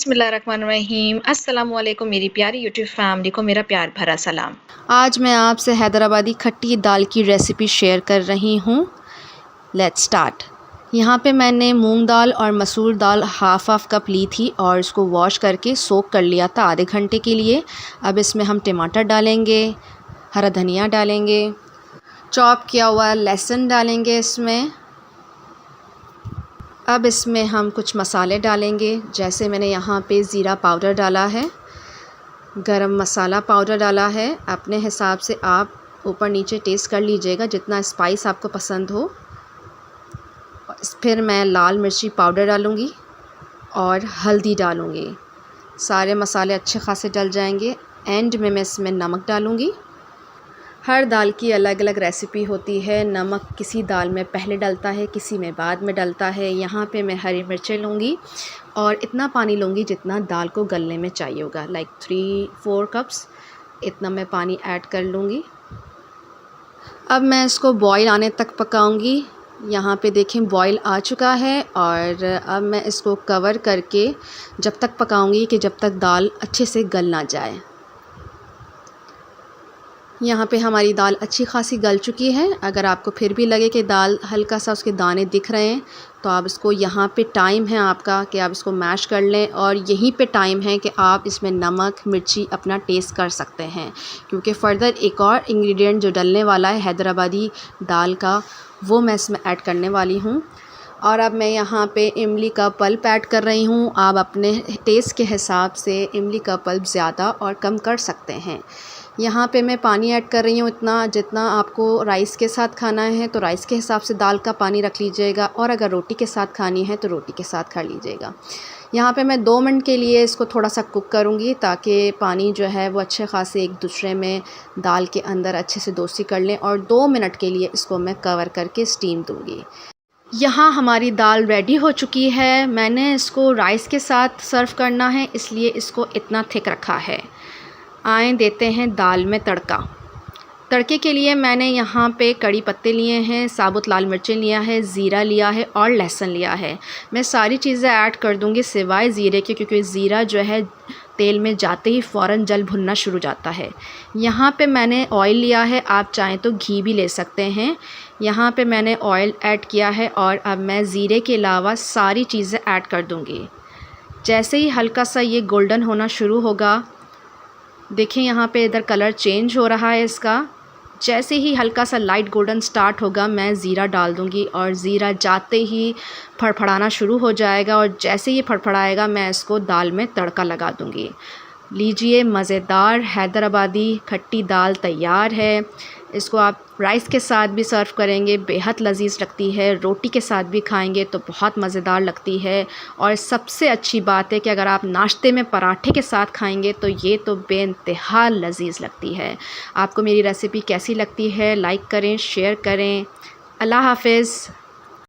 बिस्मिल्लाहिर्रहमानिर्रहीम। अस्सलामुअलैकुम मेरी प्यारी यूट्यूब फैमिली को मेरा प्यार भरा सलाम। आज मैं आपसे हैदराबादी खट्टी दाल की रेसिपी शेयर कर रही हूँ। Let's start. यहाँ पे मैंने मूंग दाल और मसूर दाल हाफ़ कप ली थी और इसको वॉश करके सोक कर लिया था आधे घंटे के लिए। अब इसमें हम टमाटर डालेंगे, हरा धनिया डालेंगे, चॉप किया हुआ लहसुन डालेंगे इसमें। अब इसमें हम कुछ मसाले डालेंगे, जैसे मैंने यहाँ पे ज़ीरा पाउडर डाला है, गरम मसाला पाउडर डाला है। अपने हिसाब से आप ऊपर नीचे टेस्ट कर लीजिएगा जितना स्पाइस आपको पसंद हो। फिर मैं लाल मिर्ची पाउडर डालूँगी और हल्दी डालूँगी। सारे मसाले अच्छे खासे डल जाएंगे। एंड में मैं इसमें नमक डालूँगी। हर दाल की अलग अलग रेसिपी होती है। नमक किसी दाल में पहले डलता है, किसी में बाद में डलता है। यहाँ पे मैं हरी मिर्चें लूँगी और इतना पानी लूँगी जितना दाल को गलने में चाहिए होगा, लाइक 3-4 कप्स इतना मैं पानी ऐड कर लूँगी। अब मैं इसको बॉईल आने तक पकाऊँगी। यहाँ पे देखें बॉईल आ चुका है और अब मैं इसको कवर करके जब तक पकाऊँगी कि जब तक दाल अच्छे से गल ना जाए। यहाँ पे हमारी दाल अच्छी खासी गल चुकी है। अगर आपको फिर भी लगे कि दाल हल्का सा उसके दाने दिख रहे हैं तो आप इसको, यहाँ पे टाइम है आपका कि आप इसको मैश कर लें और यहीं पे टाइम है कि आप इसमें नमक मिर्ची अपना टेस्ट कर सकते हैं, क्योंकि फ़र्दर एक और इंग्रेडिएंट जो डलने वाला है हैदराबादी दाल का, वो मैं इसमें ऐड करने वाली हूँ। और अब मैं यहाँ पे इमली का पल्प ऐड कर रही हूँ। आप अपने टेस्ट के हिसाब से इमली का पल्प ज़्यादा और कम कर सकते हैं। यहाँ पे मैं पानी ऐड कर रही हूँ इतना जितना आपको राइस के साथ खाना है, तो राइस के हिसाब से दाल का पानी रख लीजिएगा, और अगर रोटी के साथ खानी है तो रोटी के साथ खा लीजिएगा। यहाँ पे मैं 2 मिनट के लिए इसको थोड़ा सा कुक करूँगी ताकि पानी जो है वो अच्छे खासे एक दूसरे में दाल के अंदर अच्छे से दोस्ती कर लें, और 2 मिनट के लिए इसको मैं कवर करके स्टीम दूँगी। यहाँ हमारी दाल रेडी हो चुकी है। मैंने इसको राइस के साथ सर्व करना है, इसलिए इसको इतना थिक रखा है। आए देते हैं दाल में तड़का। तड़के के लिए मैंने यहाँ पे कड़ी पत्ते लिए हैं, साबुत लाल मिर्चें लिया है, ज़ीरा लिया है और लहसुन लिया है। मैं सारी चीज़ें ऐड कर दूँगी सिवाय ज़ीरे के, क्योंकि ज़ीरा जो है तेल में जाते ही फ़ौरन जल भुनना शुरू हो जाता है। यहाँ पे मैंने ऑयल लिया है, आप चाहें तो घी भी ले सकते हैं। यहाँ पे मैंने ऑयल ऐड किया है और अब मैं ज़ीरे के अलावा सारी चीज़ें ऐड कर दूँगी। जैसे ही हल्का सा ये गोल्डन होना शुरू होगा, देखें यहाँ पे इधर कलर चेंज हो रहा है इसका। जैसे ही हल्का सा लाइट गोल्डन स्टार्ट होगा मैं ज़ीरा डाल दूँगी, और ज़ीरा जाते ही फड़फड़ाना शुरू हो जाएगा, और जैसे ही फड़फड़ाएगा मैं इसको दाल में तड़का लगा दूँगी। लीजिए, मज़ेदार हैदराबादी खट्टी दाल तैयार है। इसको आप राइस के साथ भी सर्व करेंगे, बेहद लजीज लगती है। रोटी के साथ भी खाएंगे तो बहुत मज़ेदार लगती है। और सबसे अच्छी बात है कि अगर आप नाश्ते में पराठे के साथ खाएंगे तो ये तो बेइंतहा लजीज लगती है। आपको मेरी रेसिपी कैसी लगती है? लाइक करें, शेयर करें। अल्लाह हाफ़िज़।